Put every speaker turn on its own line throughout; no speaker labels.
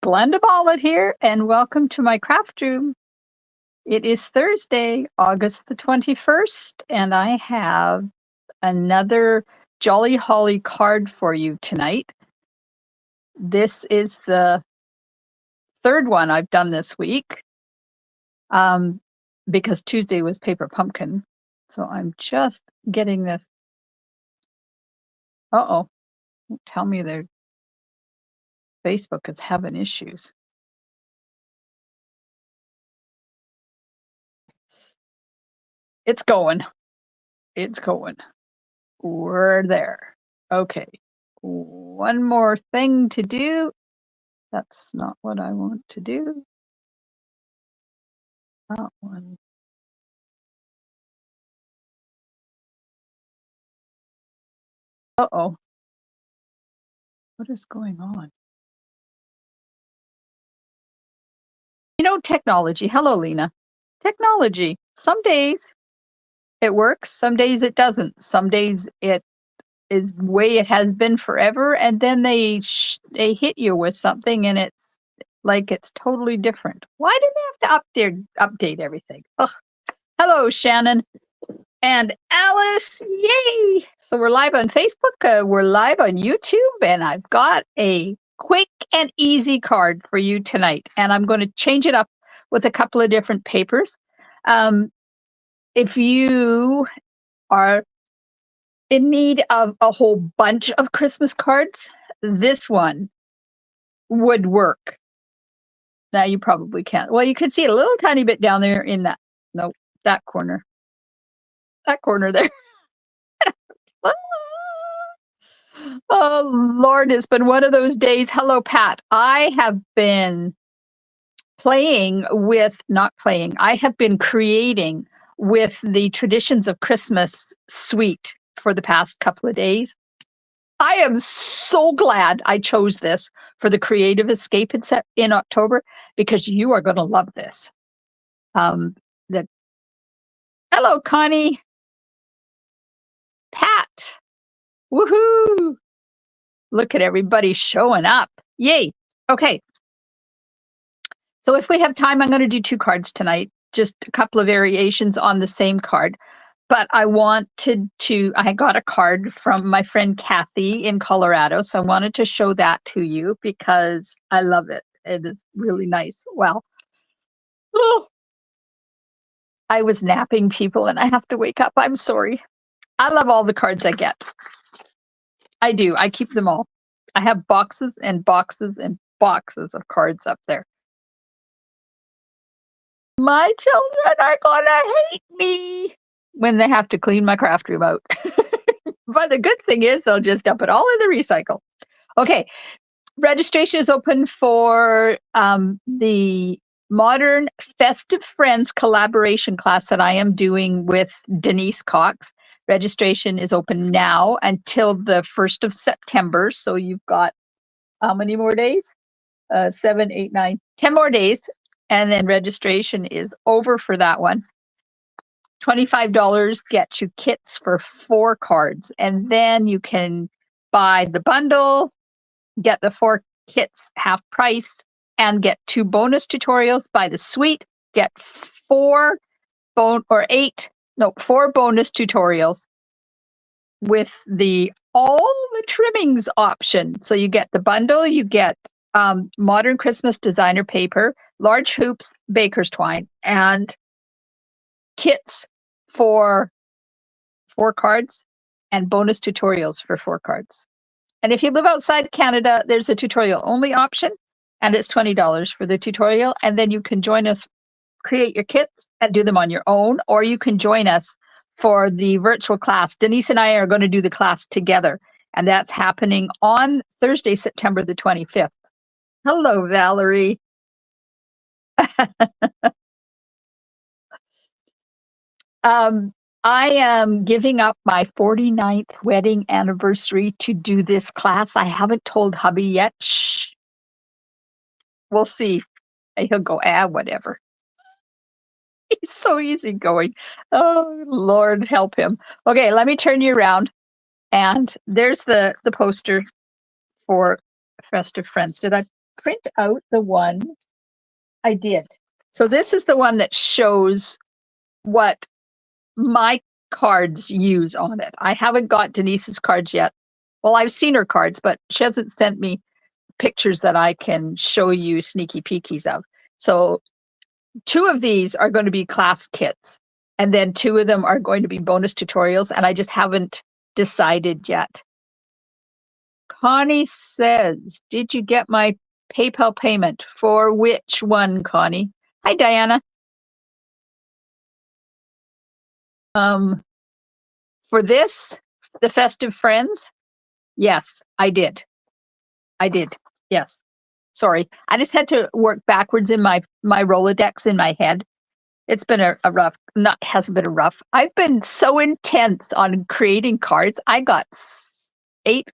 Glenda Ballett here, and welcome to my craft room. It is Thursday, August the 21st, and I have another Jolly Holly card for you tonight. This is the third one I've done this week because Tuesday was Paper Pumpkin. So I'm just getting this. Uh-oh. Tell me their Facebook is having issues. It's going. It's going. We're there. Okay. One more thing to do. That's not what I want to do. That one. Uh-oh. What is going on? You know, technology. Hello, Lena. Technology. Some days it works. Some days it doesn't. Some days it is the way it has been forever. And then they hit you with something and it's like it's totally different. Why do they have to update everything? Ugh. Hello, Shannon. And Alice, yay! So we're live on Facebook, we're live on YouTube, and I've got a quick and easy card for you tonight. And I'm going to change it up with a couple of different papers. If you are in need of a whole bunch of Christmas cards, this one would work. Now you probably can't. Well, you can see it a little tiny bit down there in that, nope, that corner. That corner there. Oh, Lord, it's been one of those days. Hello, Pat. I have been I have been creating with the Traditions of Christmas suite for the past couple of days. I am so glad I chose this for the Creative Escape in October because you are going to love this. Hello, Connie. Pat. Woohoo. Look at everybody showing up. Yay. Okay. So if we have time, I'm going to do two cards tonight, just a couple of variations on the same card. But I wanted I got a card from my friend Kathy in Colorado. So I wanted to show that to you because I love it. It is really nice. Well, I was napping, people, and I have to wake up. I'm sorry. I love all the cards I get. I do. I keep them all. I have boxes and boxes and boxes of cards up there. My children are gonna hate me when they have to clean my craft room out. But the good thing is they'll just dump it all in the recycle. Okay, registration is open for the Modern Festive Friends collaboration class that I am doing with Denise Cox. Registration is open now until the 1st of September. So you've got how many more days? 7, 8, 9, 10 more days. And then registration is over for that one. $25 gets you kits for 4 cards. And then you can buy the bundle, get the 4 kits half price, and get 2 bonus tutorials. Buy the suite, get 4 bonus tutorials with all the trimmings option. So you get the bundle, you get modern Christmas designer paper, large hoops, baker's twine, and kits for 4 cards and bonus tutorials for 4 cards. And if you live outside Canada, there's a tutorial only option, and it's $20 for the tutorial. And then you can join us, create your kits and do them on your own, or you can join us for the virtual class. Denise and I are going to do the class together, and that's happening on Thursday, September the 25th. Hello, Valerie. I am giving up my 49th wedding anniversary to do this class. I haven't told hubby yet. Shh. We'll see. He'll go, whatever. He's so easygoing. Oh, Lord, help him. Okay, let me turn you around. And there's the poster for Festive Friends. Did I print out the one I did. So this is the one that shows what my cards use on it. I haven't got Denise's cards yet. Well, I've seen her cards, but she hasn't sent me pictures that I can show you sneaky peekies of. So 2 of these are going to be class kits, and then 2 of them are going to be bonus tutorials, and I just haven't decided yet. Connie says, did you get my PayPal payment? For which one, Connie? Hi, Diana. For this, the Festive Friends, yes, I did. I did. Yes. Sorry. I just had to work backwards in my Rolodex in my head. It's been a rough, not hasn't been a rough. I've been so intense on creating cards. I got 8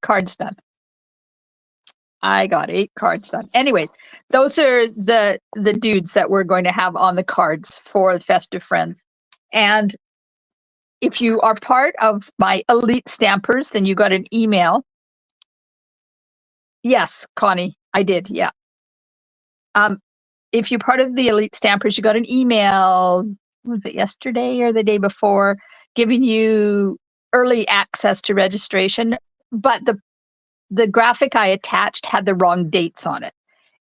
cards done. I got 8 cards done. Anyways, those are the dudes that we're going to have on the cards for the Festive Friends. And if you are part of my elite stampers, then you got an email. Yes, Connie, I did. Yeah. If you're part of the elite stampers, you got an email, was it yesterday or the day before, giving you early access to registration, but the graphic I attached had the wrong dates on it.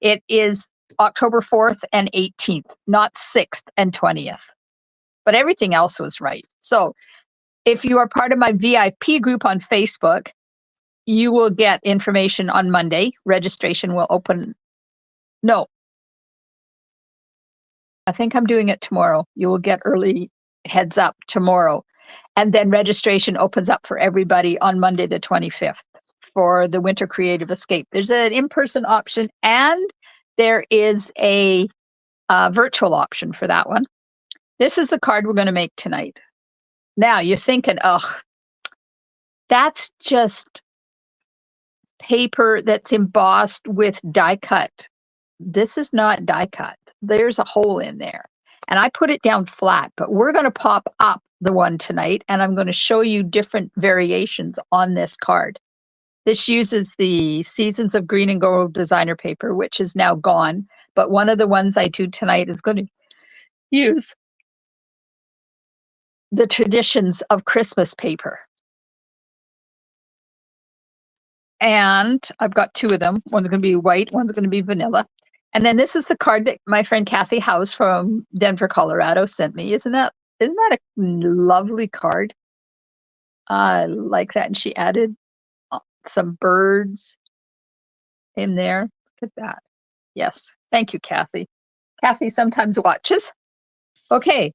It is October 4th and 18th, not 6th and 20th. But everything else was right. So if you are part of my VIP group on Facebook, you will get information on Monday. Registration will open. No, I think I'm doing it tomorrow. You will get early heads up tomorrow. And then registration opens up for everybody on Monday, the 25th for the Winter Creative Escape. There's an in-person option and there is a virtual option for that one. This is the card we're going to make tonight. Now you're thinking, oh, that's just paper that's embossed with die cut. This is not die cut. There's a hole in there. And I put it down flat, but we're going to pop up the one tonight and I'm going to show you different variations on this card. This uses the Seasons of Green and Gold designer paper, which is now gone. But one of the ones I do tonight is going to use the Traditions of Christmas paper. And I've got 2 of them. One's going to be white, one's going to be vanilla. And then this is the card that my friend Kathy House from Denver, Colorado sent me. Isn't that a lovely card? I like that. And she added some birds in there. Look at that. Yes. Thank you, Kathy. Kathy sometimes watches. Okay.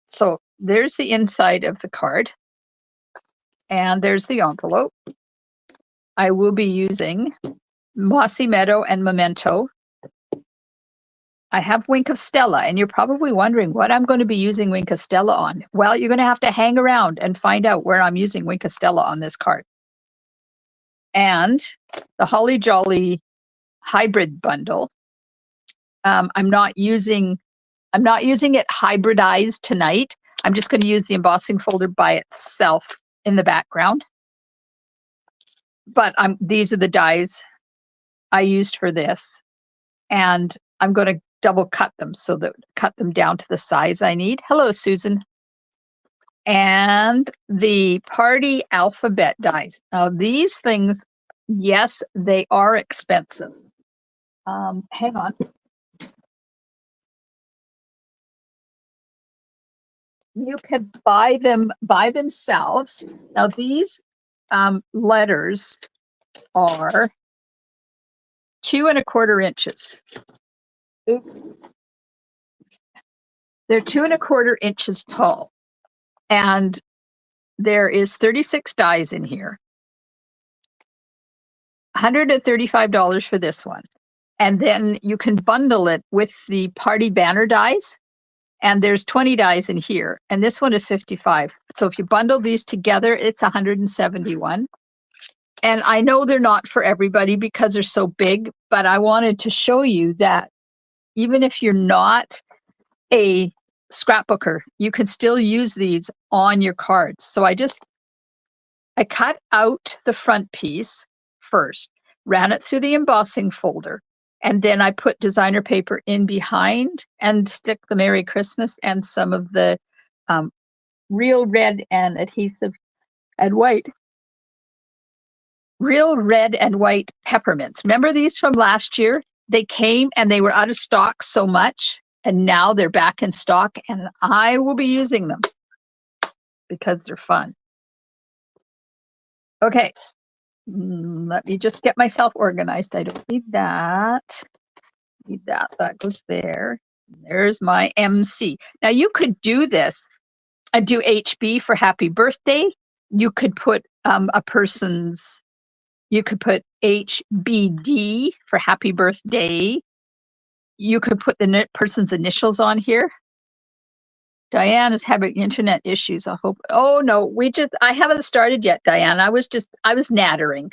So there's the inside of the card. And there's the envelope. I will be using Mossy Meadow and Memento. I have Wink of Stella, and you're probably wondering what I'm going to be using Wink of Stella on. Well, you're going to have to hang around and find out where I'm using Wink of Stella on this card. And the Holly Jolly hybrid bundle. I'm not using it hybridized tonight. I'm just going to use the embossing folder by itself in the background. But these are the dies I used for this. And I'm going to double cut them cut them down to the size I need. Hello, Susan. And the party alphabet dies. Now these things, yes, they are expensive. Hang on. You can buy them by themselves. Now these letters are 2 1/4 inches. Oops. They're 2 1/4 inches tall. And there is 36 dies in here. $135 for this one. And then you can bundle it with the party banner dies. And there's 20 dies in here. And this one is 55. So if you bundle these together, it's 171. And I know they're not for everybody because they're so big, but I wanted to show you that even if you're not a scrapbooker, you can still use these on your cards. So I cut out the front piece first, ran it through the embossing folder, and then I put designer paper in behind and stick the Merry Christmas and some of the real red and adhesive and white. Real red and white peppermints. Remember these from last year? They came and they were out of stock so much, and now they're back in stock, and I will be using them because they're fun. Okay, let me just get myself organized. I don't need that. Need that. That goes there. There's my MC. Now you could do this and do HB for happy birthday. You could put a person's, you could put HBD for happy birthday. You could put the person's initials on here. Diane is having internet issues. I hope. Oh no, I haven't started yet, Diane. I was nattering,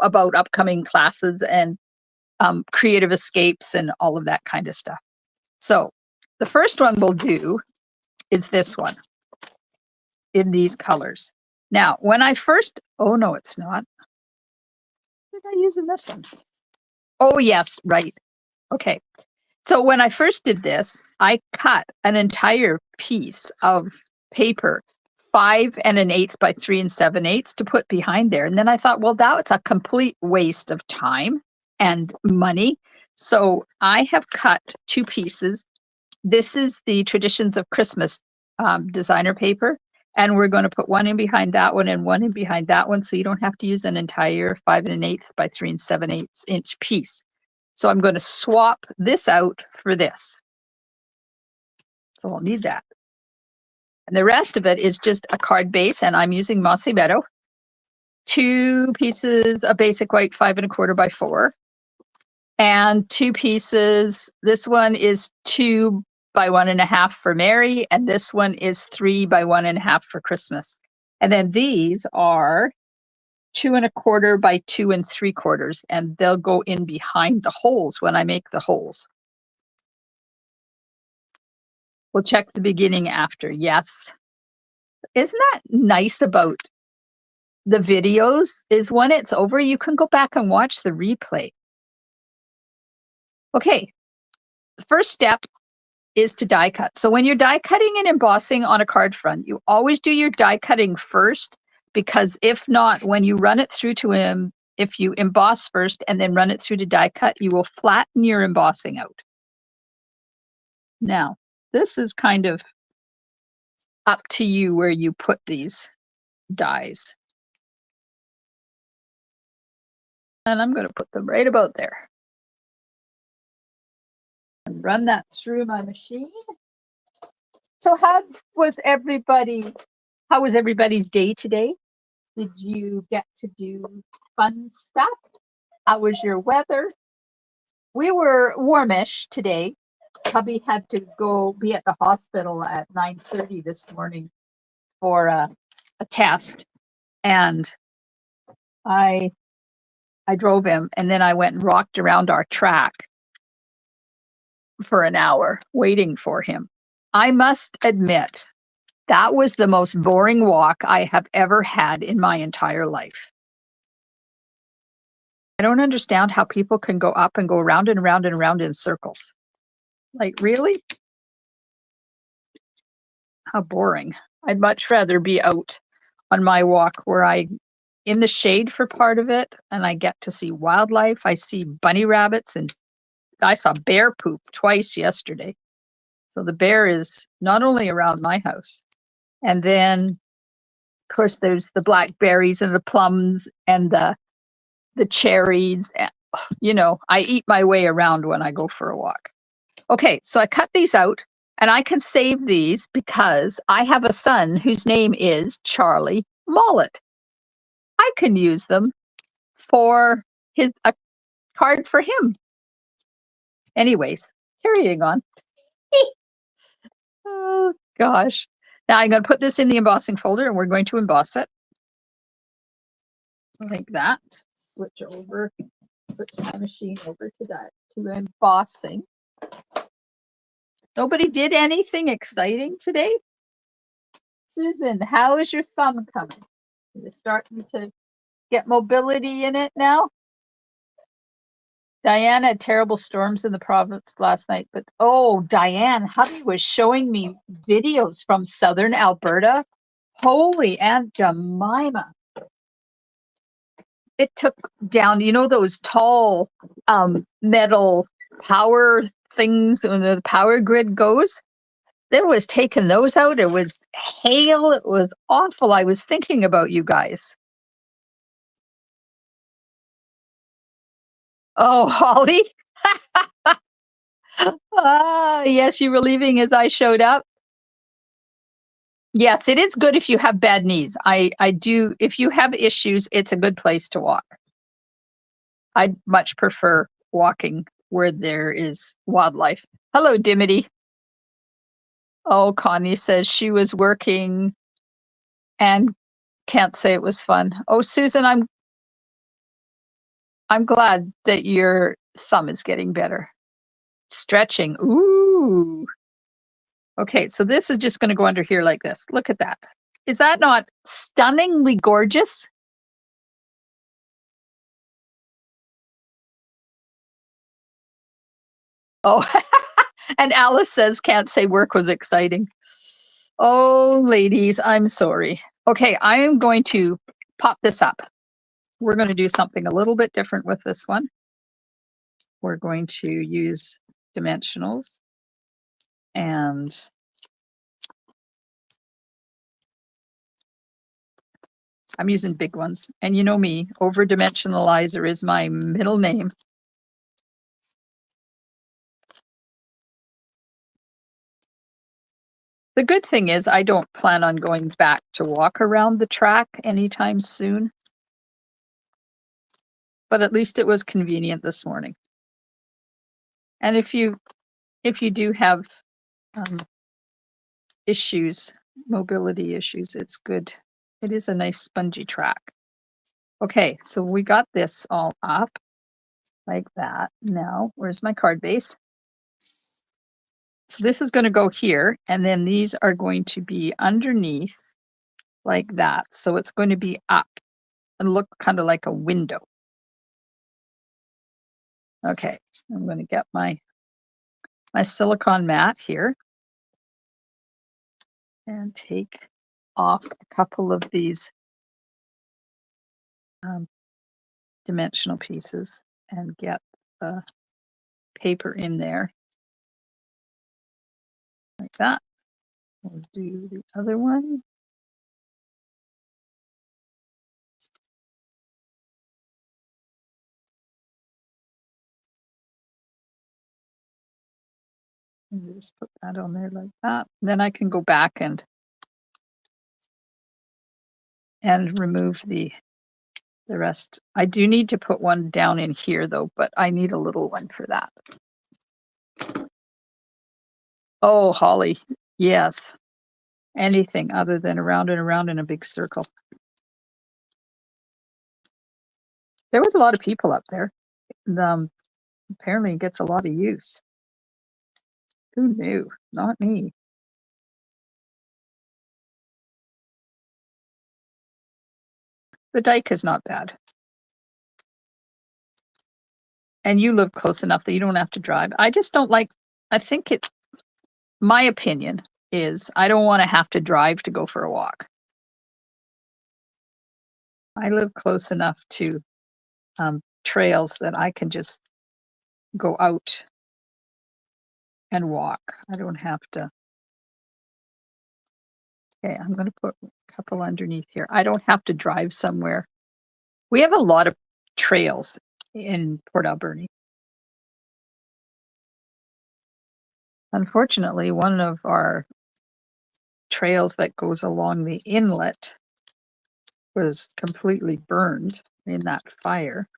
about upcoming classes and creative escapes and all of that kind of stuff. So the first one we'll do is this one in these colors. Now, when I first, oh no, it's not. What did I use in this one? Oh yes, right. Okay. So when I first did this, I cut an entire piece of paper, 5 1/8 by 3 7/8 to put behind there. And then I thought, well, that was a complete waste of time and money. So I have cut 2 pieces. This is the Traditions of Christmas designer paper. And we're going to put one in behind that one and one in behind that one. So you don't have to use an entire 5 1/8 by 3 7/8 inch piece. So I'm going to swap this out for this. So I'll need that. And the rest of it is just a card base, and I'm using Mossy Meadow. 2 pieces of basic white 5 1/4 by 4. And 2 pieces, this one is 2 by 1 1/2 for Mary, and this one is 3 by 1 1/2 for Christmas. And then these are 2 1/4 by 2 3/4, and they'll go in behind the holes when I make the holes. We'll check the beginning after. Yes. Isn't that nice about the videos is when it's over, you can go back and watch the replay. Okay. The first step is to die cut. So when you're die cutting and embossing on a card front, you always do your die cutting first, because if not, when you run it through to if you emboss first and then run it through to die cut, you will flatten your embossing out. Now, this is kind of up to you where you put these dies. And I'm going to put them right about there. And run that through my machine. So how was everybody's day today? Did you get to do fun stuff? How was your weather? We were warmish today. Hubby had to go be at the hospital at 9:30 this morning for a test. And I drove him, and then I went and rocked around our track for an hour waiting for him. I must admit, that was the most boring walk I have ever had in my entire life. I don't understand how people can go up and go around and around and around in circles. Like, really? How boring. I'd much rather be out on my walk where in the shade for part of it, and I get to see wildlife. I see bunny rabbits, and I saw bear poop twice yesterday. So the bear is not only around my house. And then, of course, there's the blackberries and the plums and the cherries. I eat my way around when I go for a walk. Okay, so I cut these out, and I can save these because I have a son whose name is Charlie Mullet. I can use them for a card for him. Anyways, carrying on. Oh, gosh. Now I'm going to put this in the embossing folder, and we're going to emboss it. Like that. Switch my machine over to embossing. Nobody did anything exciting today? Susan, how is your thumb coming? Is it starting to get mobility in it now. Diane had terrible storms in the province last night, but oh, Diane, hubby was showing me videos from southern Alberta. Holy Aunt Jemima. It took down, those tall metal power things when the power grid goes? It was taking those out. It was hail. It was awful. I was thinking about you guys. Oh, Holly. Yes, you were leaving as I showed up. Yes, it is good if you have bad knees. I do. If you have issues, it's a good place to walk. I much prefer walking where there is wildlife. Hello, Dimity. Oh, Connie says she was working and can't say it was fun. Oh, Susan, I'm glad that your thumb is getting better. Stretching. Ooh. Okay, so this is just going to go under here like this. Look at that. Is that not stunningly gorgeous? Oh, and Alice says, can't say work was exciting. Oh, ladies, I'm sorry. Okay, I am going to pop this up. We're going to do something a little bit different with this one. We're going to use dimensionals and I'm using big ones. And you know me, over dimensionalizer is my middle name. The good thing is I don't plan on going back to walk around the track anytime soon. But at least it was convenient this morning. And if you do have issues, mobility issues, it's good. It is a nice spongy track. Okay, so we got this all up like that. Now, where's my card base? So this is going to go here, and then these are going to be underneath like that. So it's going to be up and look kind of like a window. Okay, I'm going to get my silicone mat here and take off a couple of these dimensional pieces and get the paper in there like that. We'll do the other one. And just put that on there like that. Then I can go back and remove the rest. I do need to put one down in here though, but I need a little one for that. Oh, Holly, yes. Anything other than around and around in a big circle. There was a lot of people up there. Apparently it gets a lot of use. Who knew? Not me. The dike is not bad. And you live close enough that you don't have to drive. I just don't like, I think my opinion is I don't want to have to drive to go for a walk. I live close enough to trails that I can just go out and walk. I don't have to. Okay, I'm going to put a couple underneath here. I don't have to drive somewhere. We have a lot of trails in Port Alberni. Unfortunately, one of our trails that goes along the inlet was completely burned in that fire.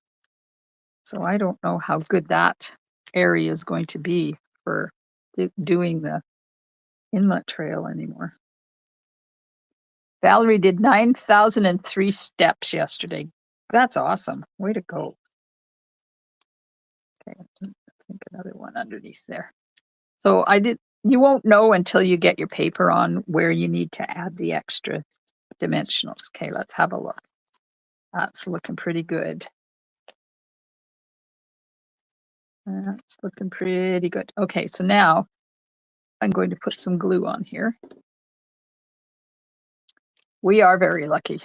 So I don't know how good that area is going to be for doing the inlet trail anymore. Valerie did 9,003 steps yesterday. That's awesome. Way to go. Okay, I think another one underneath there. So you won't know until you get your paper on where you need to add the extra dimensionals. Okay, let's have a look. That's looking pretty good. That's looking pretty good. Okay, so now I'm going to put some glue on here. We are very lucky.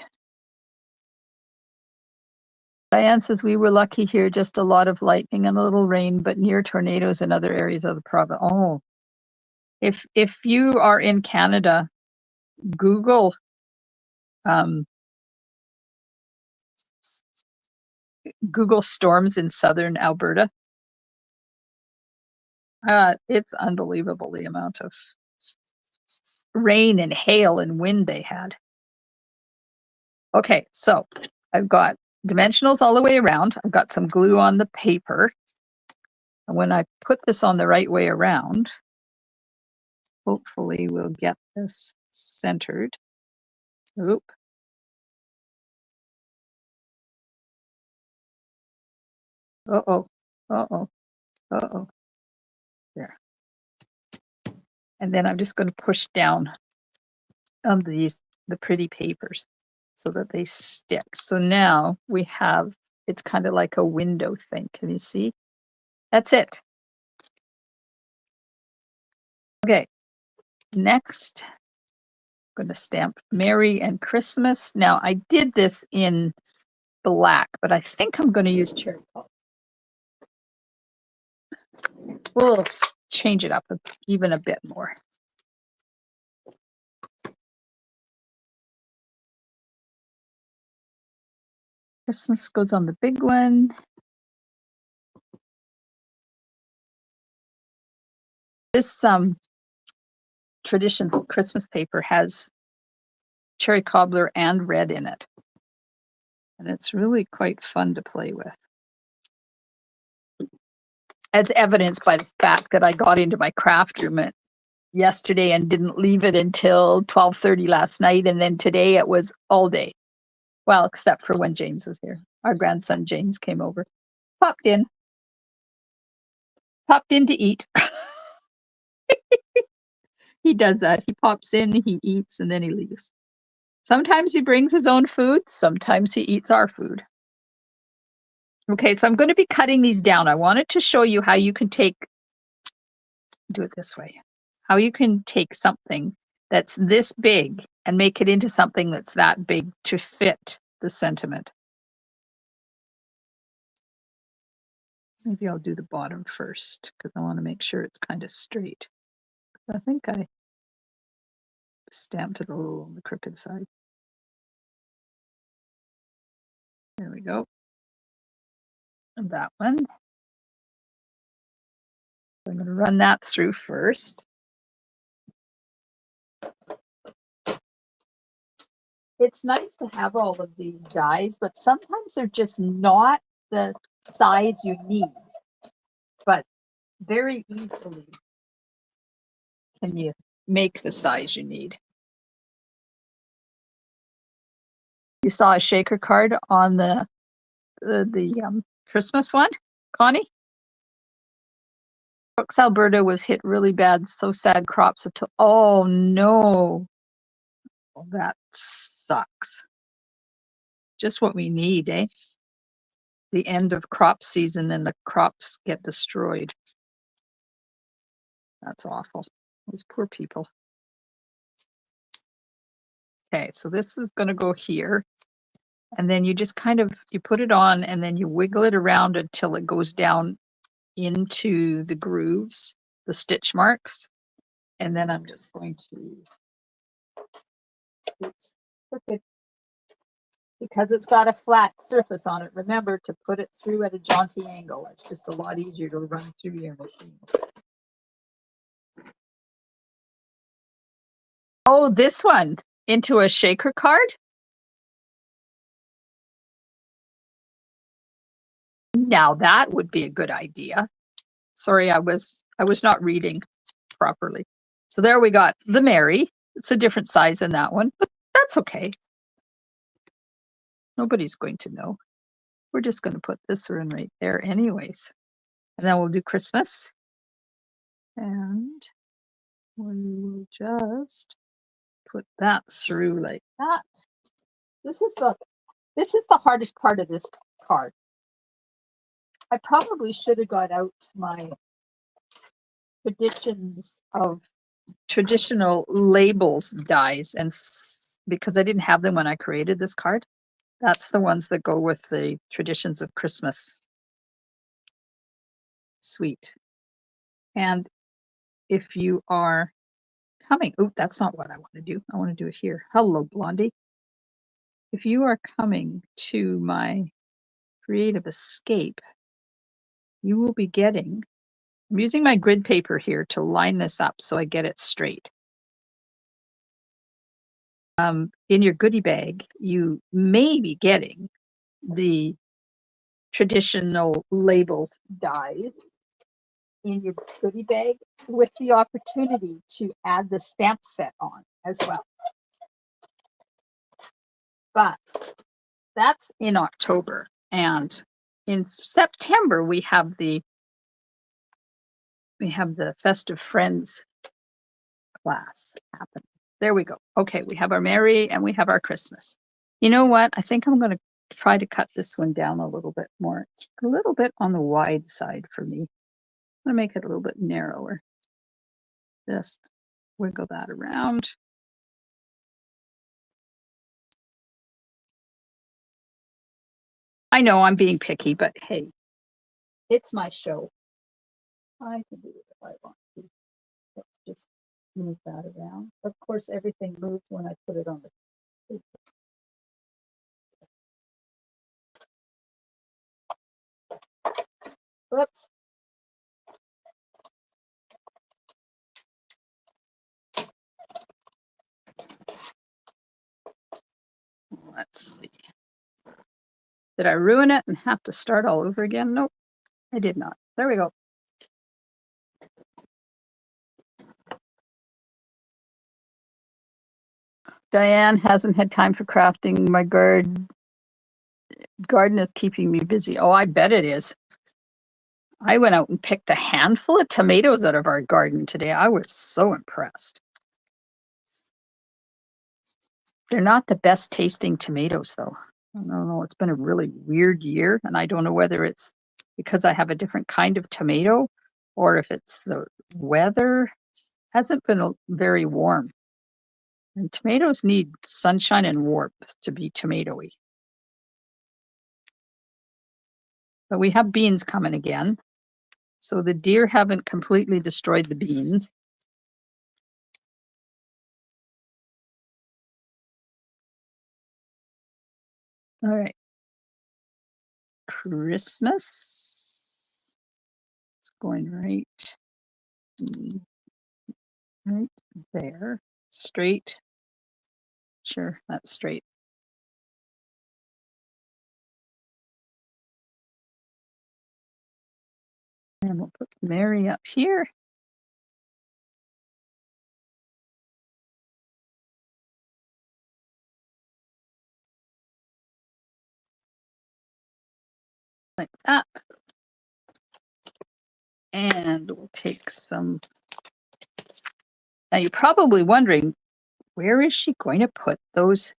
Diane says we were lucky here, just a lot of lightning and a little rain, but near tornadoes in other areas of the province. Oh, if you are in Canada, Google Google storms in southern Alberta. It's unbelievable the amount of rain and hail and wind they had. Okay, so I've got dimensionals all the way around. I've got some glue on the paper. And when I put this on the right way around, hopefully we'll get this centered. Oop. Uh-oh. Uh-oh. Uh-oh. There. And then I'm just going to push down on the pretty papers so that they stick. So now we have, it's kind of like a window thing. Can you see? That's it. Okay. Next, I'm going to stamp Merry and Christmas. Now I did this in black, but I think I'm going to use cherry pop. We'll change it up even a bit more. Christmas goes on the big one. This Traditions Christmas paper has cherry cobbler and red in it. And it's really quite fun to play with. As evidenced by the fact that I got into my craft room yesterday and didn't leave it until 12:30 last night. And then today it was all day. Well, except for when James was here. Our grandson James came over. Popped in to eat. He does that. He pops in, he eats, and then he leaves. Sometimes he brings his own food. Sometimes he eats our food. Okay, so I'm going to be cutting these down. I wanted to show you how you can do it this way, how you can take something that's this big and make it into something that's that big to fit the sentiment. Maybe I'll do the bottom first because I want to make sure it's kind of straight. I think I stamped it a little on the crooked side. There we go. And that one. I'm going to run that through first. It's nice to have all of these dies, but sometimes they're just not the size you need. But very easily can you make the size you need. You saw a shaker card on the Christmas one, Connie? Brooks, Alberta was hit really bad. So sad. Crops. Oh no. Well, that sucks. Just what we need, eh? The end of crop season and the crops get destroyed. That's awful. Those poor people. Okay, so this is going to go here. And then you just you put it on and then you wiggle it around until it goes down into the grooves, the stitch marks. And then I'm just going to, oops, because it's got a flat surface on it. Remember to put it through at a jaunty angle. It's just a lot easier to run through your machine. Oh, this one into a shaker card. Now that would be a good idea. Sorry, I was not reading properly. So there we got the Mary. It's a different size than that one, but that's okay. Nobody's going to know. We're just going to put this one right there anyways. And then we'll do Christmas. And we will just put that through like that. This is This is the hardest part of this card. I probably should have got out my traditional labels dies, and because I didn't have them when I created this card. That's the ones that go with the traditions of Christmas. Sweet. And if you are coming, oh, that's not what I want to do. I want to do it here. Hello, Blondie. If you are coming to my Creative Escape, you will be getting, I'm using my grid paper here to line this up so I get it straight. In your goodie bag, you may be getting the traditional labels dies in your goodie bag with the opportunity to add the stamp set on as well. But that's in October, and in September we have the Festive Friends class happen. There we go. Okay, we have our Merry and we have our Christmas. You know what? I think I'm going to try to cut this one down a little bit more. It's a little bit on the wide side for me. I'm going to make it a little bit narrower. Just wiggle that around. I know I'm being picky, but hey, it's my show. I can do it if I want to. Let's just move that around. Of course, everything moves when I put it on the paper. Whoops. Let's see. Did I ruin it and have to start all over again? Nope, I did not. There we go. Diane hasn't had time for crafting. My garden is keeping me busy. Oh, I bet it is. I went out and picked a handful of tomatoes out of our garden today. I was so impressed. They're not the best tasting tomatoes, though. I don't know. It's been a really weird year, and I don't know whether it's because I have a different kind of tomato or if it's the weather. Hasn't been very warm. And tomatoes need sunshine and warmth to be tomatoey. But we have beans coming again. So the deer haven't completely destroyed the beans. All right. Christmas. It's going right there. Straight. Sure, that's straight. And we'll put Mary up here. Like that. And we'll take some. Now you're probably wondering, where is she going to put those,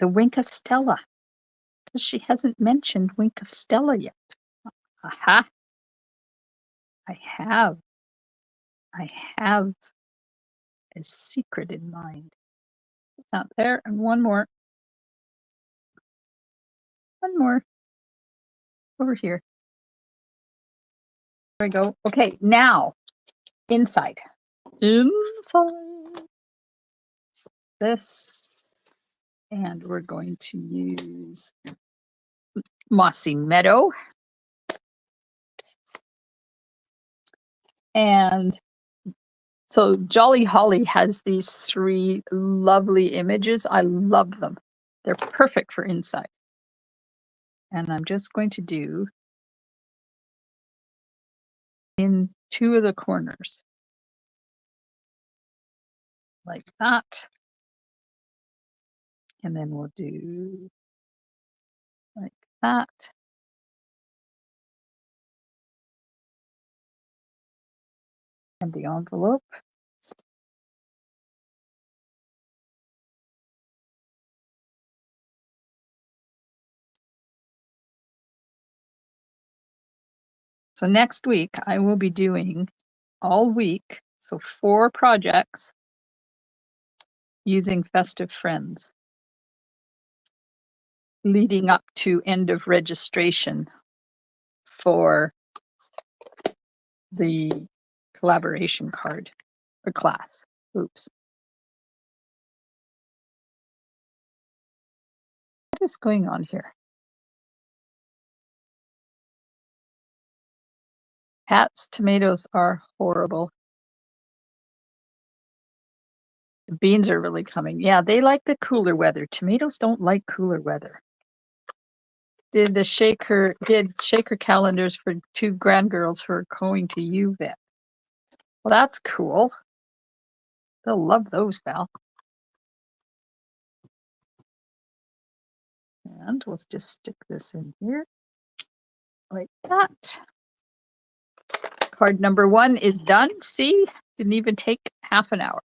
the Wink of Stella? Because she hasn't mentioned Wink of Stella yet. Aha. I have a secret in mind. Out there, and one more. One more. Over here. There we go. Okay, now inside. Inside. This. And we're going to use Mossy Meadow. And so Jolly Holly has these 3 lovely images. I love them. They're perfect for inside. And I'm just going to do in 2 of the corners. Like that. And then we'll do like that. And the envelope. So next week I will be doing all week, so 4 projects using Festive Friends, leading up to end of registration for the collaboration card for class. Oops. What is going on here? Pat's tomatoes are horrible. The beans are really coming. Yeah, they like the cooler weather. Tomatoes don't like cooler weather. Did shaker calendars for 2 grandgirls who are going to UVic. Well, that's cool. They'll love those, Val. And let's just stick this in here like that. Card number 1 is done. See, didn't even take half an hour.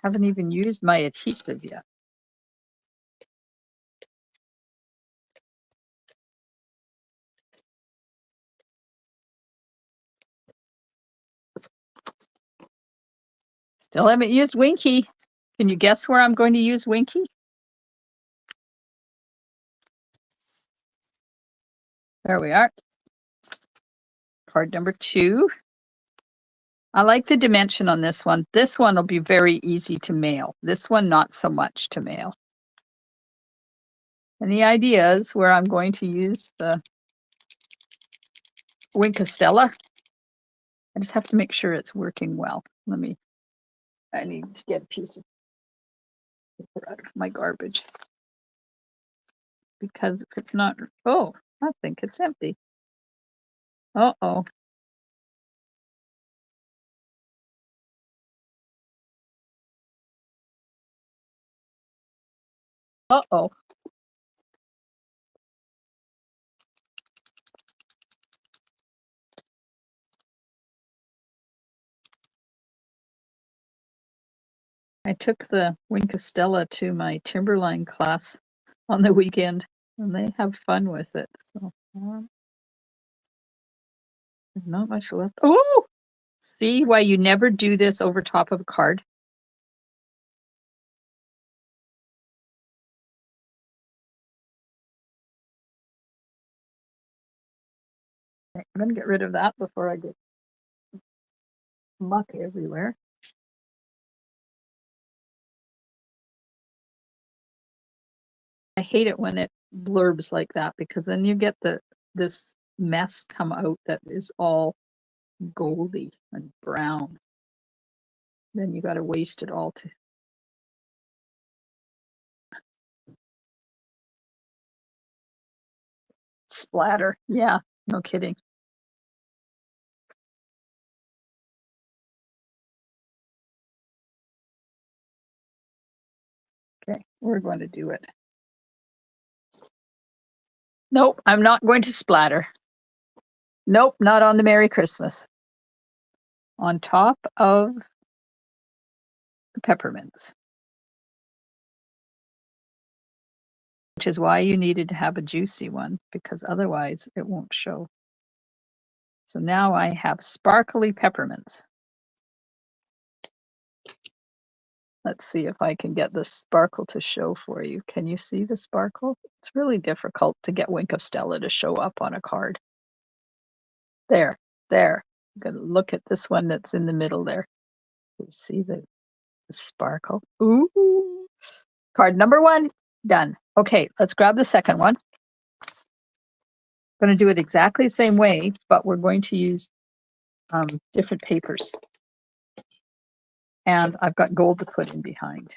Haven't even used my adhesive yet. Still haven't used Winky. Can you guess where I'm going to use Winky? There we are. Card number 2. I like the dimension on this one. This one will be very easy to mail. This one, not so much to mail. Any ideas where I'm going to use the Winkostella? I just have to make sure it's working well. I need to get a piece of paper out of my garbage. Because if it's not, oh, I think it's empty. Uh-oh. Uh-oh. I took the Winkostella to my Timberline class on the weekend, and they have fun with it. So there's not much left. Oh, see why you never do this over top of a card? Okay, I'm gonna get rid of that before I get muck everywhere. I hate it when it blurbs like that because then you get this mess come out that is all goldy and brown. Then you got to waste it all to splatter. Yeah, no kidding. Okay, we're going to do it. Nope, I'm not going to splatter. Nope, not on the Merry Christmas. On top of the peppermints. Which is why you needed to have a juicy one, because otherwise it won't show. So now I have sparkly peppermints. Let's see if I can get the sparkle to show for you. Can you see the sparkle? It's really difficult to get Winkostella to show up on a card. There. I'm gonna look at this one that's in the middle there. You see the sparkle? Ooh. Card number 1, done. Okay, let's grab the second one. I'm going to do it exactly the same way, but we're going to use different papers. And I've got gold to put in behind.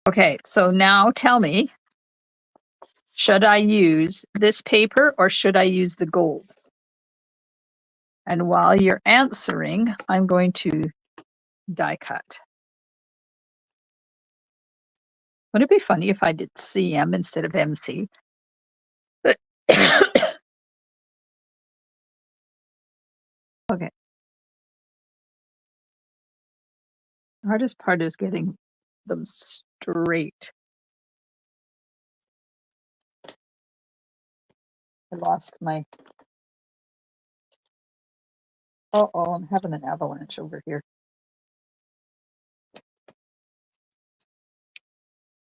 Okay, so now tell me, should I use this paper or should I use the gold? And while you're answering, I'm going to die cut. Wouldn't it be funny if I did CM instead of MC? Okay. The hardest part is getting them straight. I lost my. Oh, I'm having an avalanche over here.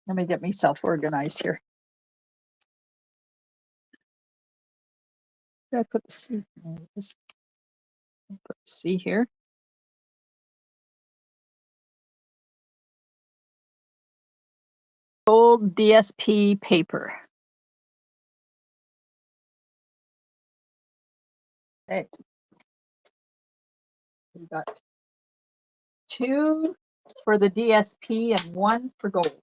Let me get myself organized here. Did I put the C? Put the C here. Gold DSP paper. Okay. We got 2 for the DSP and 1 for gold.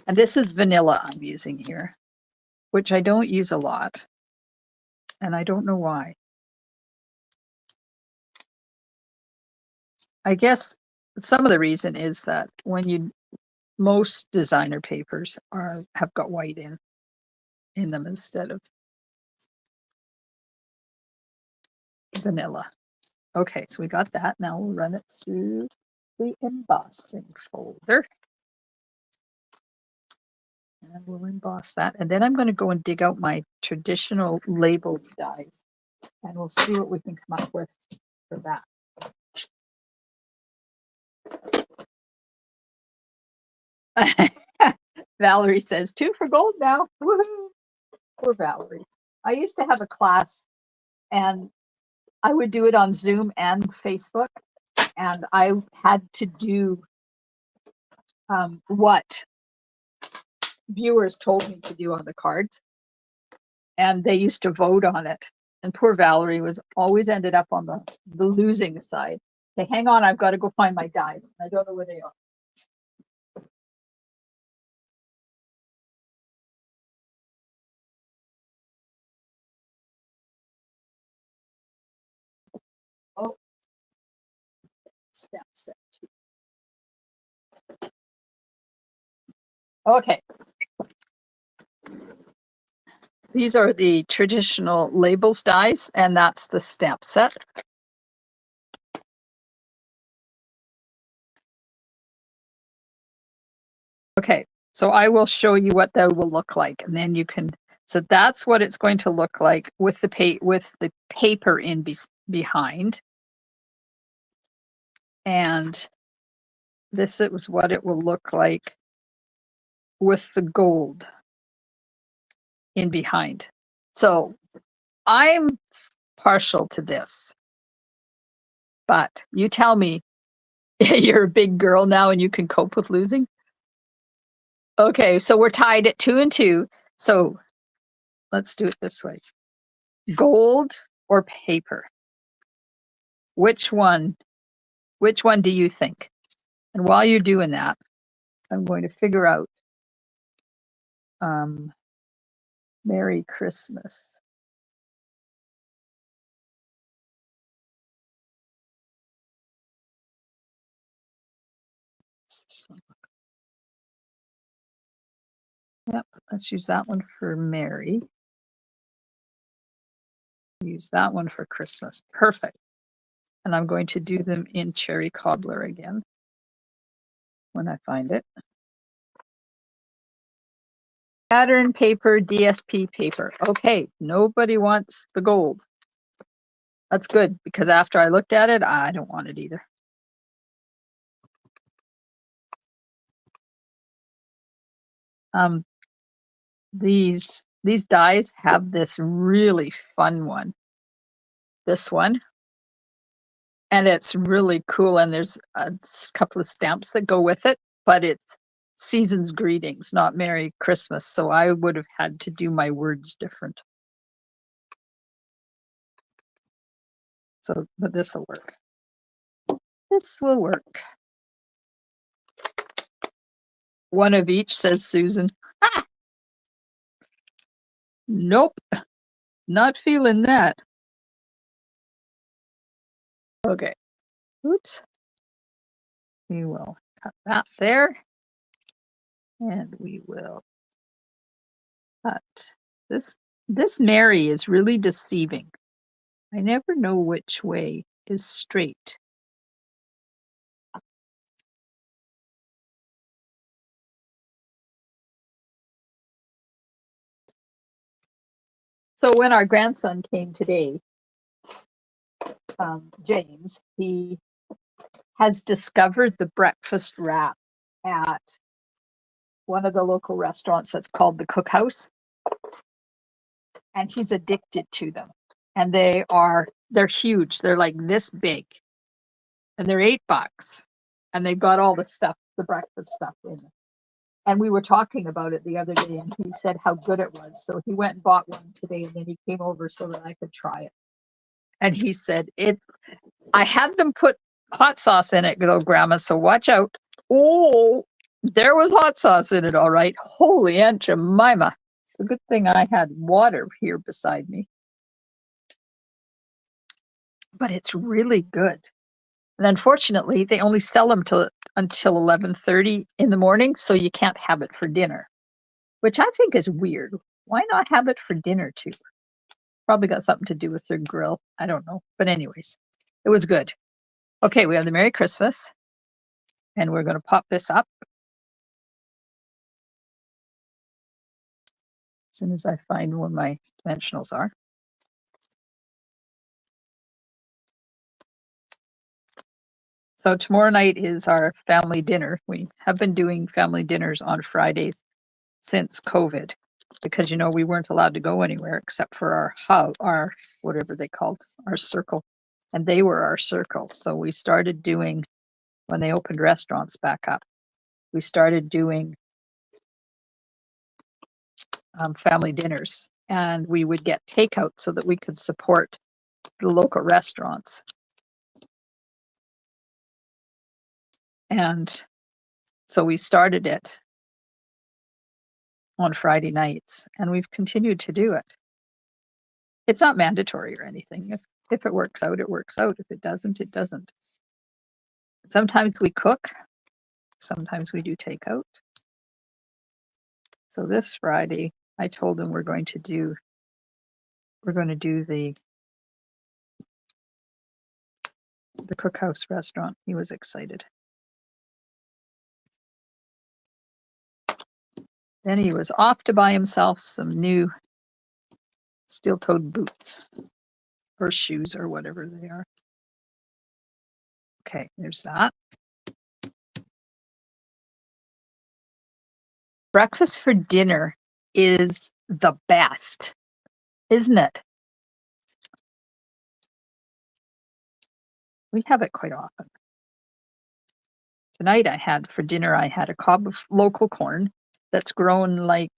And this is vanilla I'm using here, which I don't use a lot. And I don't know why. I guess some of the reason is that most designer papers have got white in them instead of vanilla. Okay, so we got that. Now we'll run it through the embossing folder. And we'll emboss that. And then I'm going to go and dig out my traditional labels dies. And we'll see what we can come up with for that. Valerie says 2 for gold now. Woohoo! Poor Valerie. I used to have a class and I would do it on Zoom and Facebook. And I had to do what viewers told me to do on the cards. And they used to vote on it. And poor Valerie was always ended up on the losing side. Okay, hang on, I've got to go find my dies. I don't know where they are. Oh, step set 2. Okay. These are the traditional labels dies, and that's the stamp set. Okay, so I will show you what that will look like, and then you can. So that's what it's going to look like with the paper in behind, and this is what it will look like with the gold in behind. So I'm partial to this, but you tell me. You're a big girl now and you can cope with losing. Okay, so we're tied at 2 and 2. So let's do it this way. Gold or paper? Which one do you think? And while you're doing that, I'm going to figure out Merry Christmas. This one. Yep, let's use that one for Merry. Use that one for Christmas. Perfect. And I'm going to do them in cherry cobbler again when I find it. Pattern paper, DSP paper. Okay, nobody wants the gold. That's good because after I looked at it, I don't want it either. These dies have this really fun one. This one. And it's really cool. And there's a couple of stamps that go with it, but it's season's greetings, not Merry Christmas. So I would have had to do my words different. So, but this will work. This will work. One of each, says Susan. Ah! Nope, not feeling that. Okay, oops. We will cut that there. And we will cut this. This Mary is really deceiving. I never know which way is straight. So when our grandson came today, James, he has discovered the breakfast wrap at one of the local restaurants that's called the Cookhouse, and he's addicted to them. And they're huge. They're like this big, and they're $8, and they've got all the stuff, the breakfast stuff in it. And we were talking about it the other day, and he said how good it was. So he went and bought one today, and then he came over so that I could try it. And he said, I had them put hot sauce in it, though, Grandma, so watch out. Oh, there was hot sauce in it, all right. Holy Aunt Jemima. It's a good thing I had water here beside me. But it's really good. And unfortunately, they only sell them until 11:30 in the morning, so you can't have it for dinner, which I think is weird. Why not have it for dinner too? Probably got something to do with their grill. I don't know. But anyways, it was good. Okay, we have the Merry Christmas, and we're going to pop this up as soon as I find where my dimensionals are. So tomorrow night is our family dinner. We have been doing family dinners on Fridays since COVID because, we weren't allowed to go anywhere except for our hub, our whatever they called, our circle. And they were our circle. So we started doing, when they opened restaurants back up, we started doing family dinners, and we would get takeout so that we could support the local restaurants. And so we started it on Friday nights, and we've continued to do it. It's not mandatory or anything. If it works out, it works out. If it doesn't, it doesn't. Sometimes we cook, sometimes we do takeout. So this Friday, I told him we're going to do the Cookhouse restaurant. He was excited. Then he was off to buy himself some new steel-toed boots or shoes or whatever they are. Okay, there's that. Breakfast for dinner is the best, isn't it? We have it quite often. Tonight for dinner, I had a cob of local corn that's grown like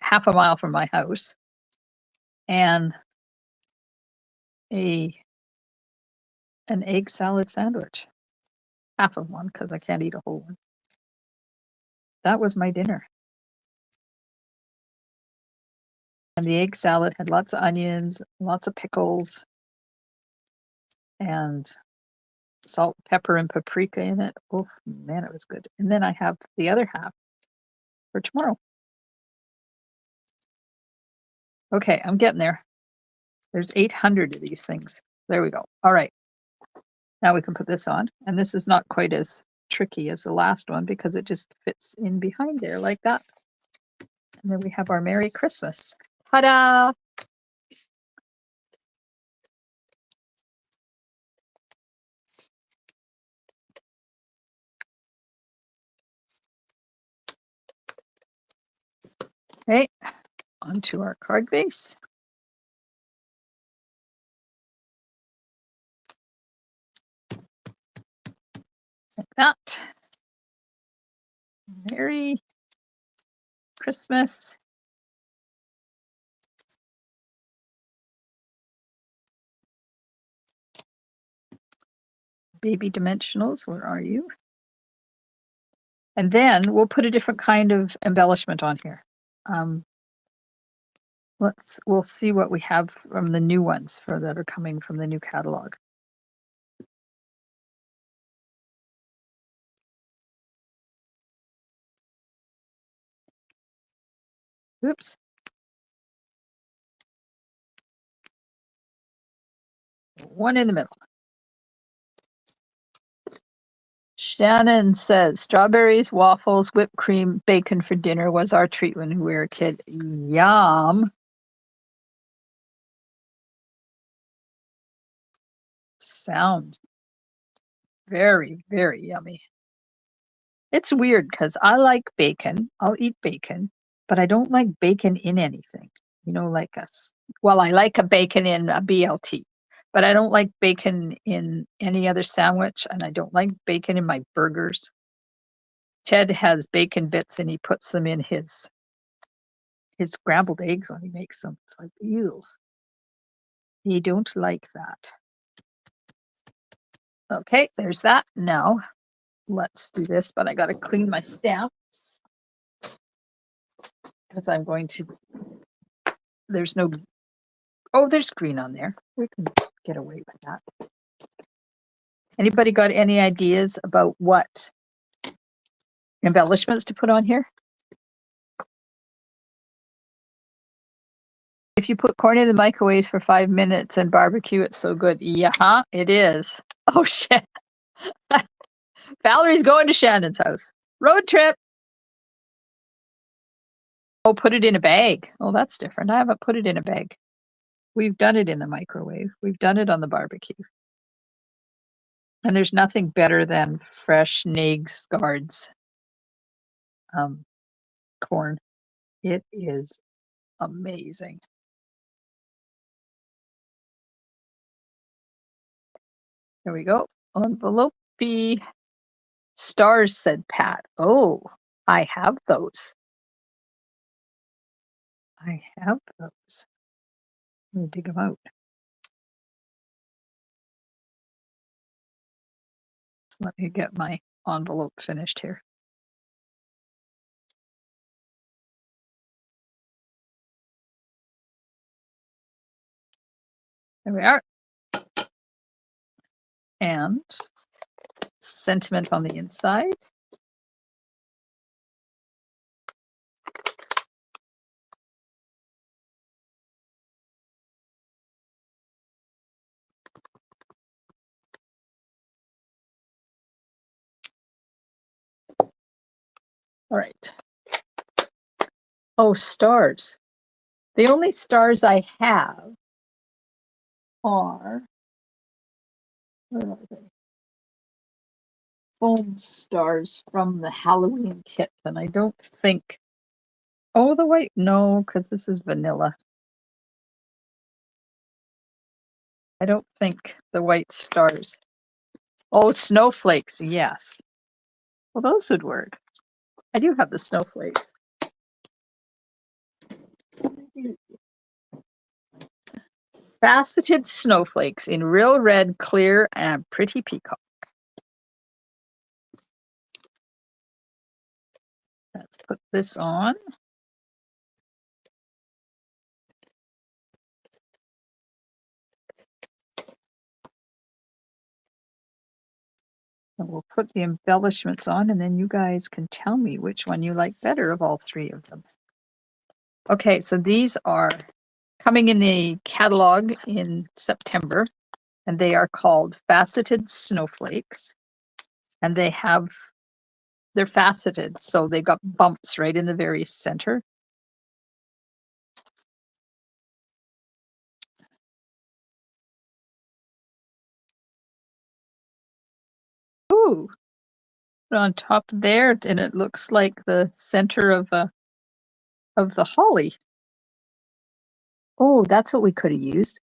half a mile from my house, and an egg salad sandwich. Half of one, because I can't eat a whole one. That was my dinner. And the egg salad had lots of onions, lots of pickles, and salt, pepper, and paprika in it. Oh, man, it was good. And then I have the other half for tomorrow. Okay, I'm getting there. There's 800 of these things. There we go. All right. Now we can put this on. And this is not quite as tricky as the last one because it just fits in behind there like that. And then we have our Merry Christmas. Ta-da! Okay, onto our card base. Like that. Merry Christmas. Baby dimensionals, where are you? And then we'll put a different kind of embellishment on here. We'll see what we have from the new ones that are coming from the new catalog. Oops. One in the middle. Shannon says strawberries, waffles, whipped cream, bacon for dinner was our treat when we were a kid. Yum. sounds very, very yummy. It's weird because I like bacon. I'll eat bacon, but I don't like bacon in anything. You know, like well, I like a bacon in a BLT, but I don't like bacon in any other sandwich, and I don't like bacon in my burgers. Ted has bacon bits and he puts them in his scrambled eggs when he makes them. It's like, ew. You don't like that. Okay, there's that. Now let's do this, but I got to clean my stamps because I'm going to, there's no, oh, there's green on there. We can get away with that. Anybody got any ideas about what embellishments to put on here? If you put corn in the microwave for 5 minutes and barbecue, it's so good. Yeah, it is. Oh, shit. Valerie's going to Shannon's house. Road trip. Oh, put it in a bag. Oh, that's different. I haven't put it in a bag. We've done it in the microwave. We've done it on the barbecue. And there's nothing better than fresh Nags Guards corn. It is amazing. There we go. Envelope stars, said Pat. Oh, I have those. I have those. Let me dig them out. Let me get my envelope finished here. There we are. And sentiment on the inside. All right. Oh, stars. The only stars I have are, where are they? Foam stars from the Halloween kit, and I don't think, oh, the white, no, because this is vanilla. I don't think the white stars. Oh, snowflakes, yes. Well, those would work. I do have the snowflakes. Faceted snowflakes in real red, clear, and pretty peacock. Let's put this on. And we'll put the embellishments on, and then you guys can tell me which one you like better of all three of them. Okay, so these are coming in the catalog in September, and they are called Faceted Snowflakes. And they're faceted, so they got bumps right in the very center. Ooh, on top there, and it looks like the center of the holly. Oh, that's what we could have used.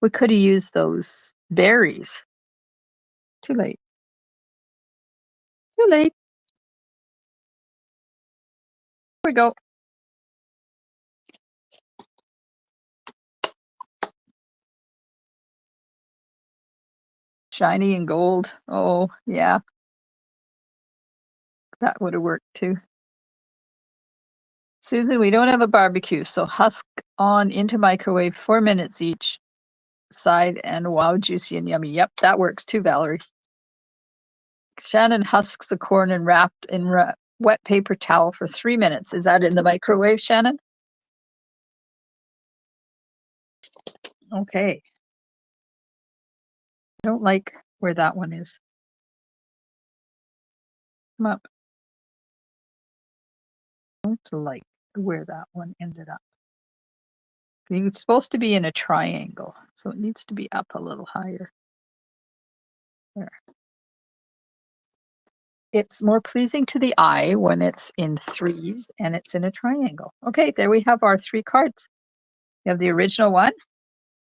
We could have used those berries. Too late. Too late. Here we go. Shiny and gold. Oh, yeah. That would have worked too. Susan, we don't have a barbecue, so husk on into microwave 4 minutes each side, and wow, juicy and yummy. Yep, that works too, Valerie. Shannon husks the corn and wrapped in wet paper towel for 3 minutes. Is that in the microwave, Shannon? Okay. I don't like where that one is. Come up. I don't like where that one ended up. It's supposed to be in a triangle, so it needs to be up a little higher. There. It's more pleasing to the eye when it's in threes and it's in a triangle. Okay, there we have our 3 cards. We have the original one.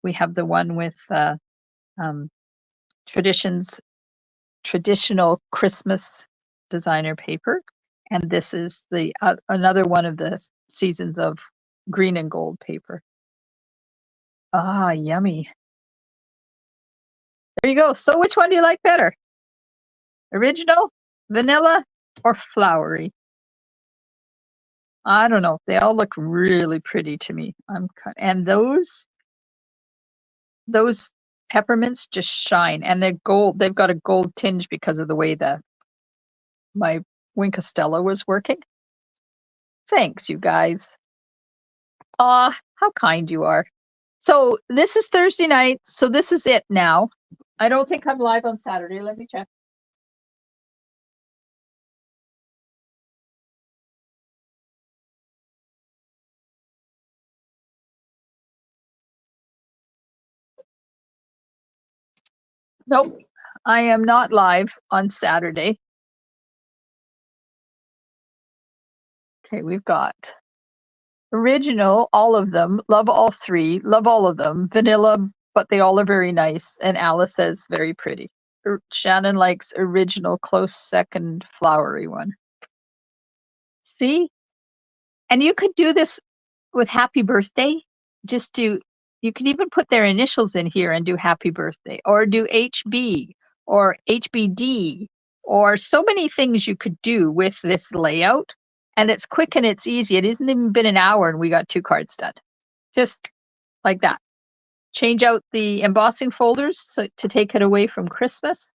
We have the one with um, traditional Christmas designer paper. And this is the another one of the seasons of green and gold paper. Ah, yummy. There you go. So which one do you like better? Original, vanilla, or flowery? I don't know. They all look really pretty to me. And those peppermints just shine, and they're gold. They've got a gold tinge because of the way my Wink Stella was working. Thanks, you guys. Ah, how kind you are. So this is Thursday night. So this is it now. I don't think I'm live on Saturday. Let me check. Nope, I am not live on Saturday. Okay, we've got original, all of them. Love all 3. Love all of them. Vanilla, but they all are very nice. And Alice says very pretty. Shannon likes original, close second, flowery one. See? And you could do this with happy birthday. You can even put their initials in here and do happy birthday, or do HB or HBD, or so many things you could do with this layout. And it's quick and it's easy. It hasn't even been an hour and we got 2 cards done. Just like that. Change out the embossing folders to take it away from Christmas.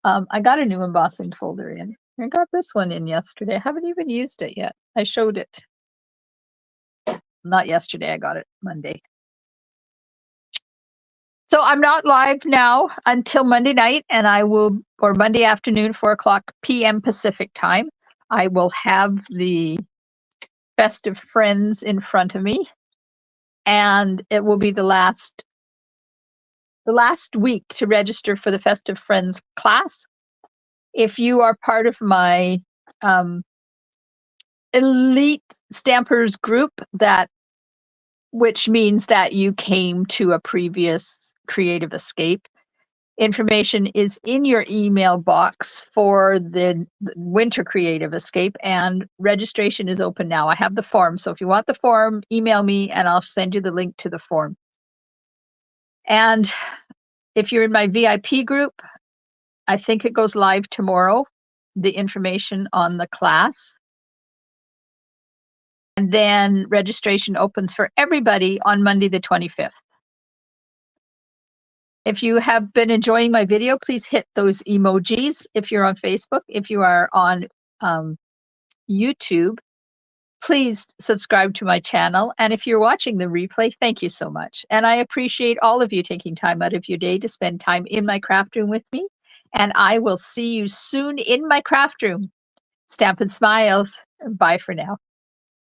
I got a new embossing folder in. I got this one in yesterday. I haven't even used it yet. I showed it. Not yesterday, I got it Monday. So I'm not live now until Monday night, and or Monday afternoon, 4:00 p.m. Pacific time. I will have the Festive Friends in front of me, and it will be the last week to register for the Festive Friends class. If you are part of my elite stampers group, which means that you came to a previous Creative Escape, information is in your email box for the Winter Creative Escape, and registration is open now. I have the form, so if you want the form, email me and I'll send you the link to the form. And if you're in my VIP group, I think it goes live tomorrow, the information on the class. And then registration opens for everybody on Monday the 25th. If you have been enjoying my video, please hit those emojis if you're on Facebook. If you are on YouTube, please subscribe to my channel. And if you're watching the replay, thank you so much. And I appreciate all of you taking time out of your day to spend time in my craft room with me. And I will see you soon in my craft room. Stampin' Smiles. Bye for now.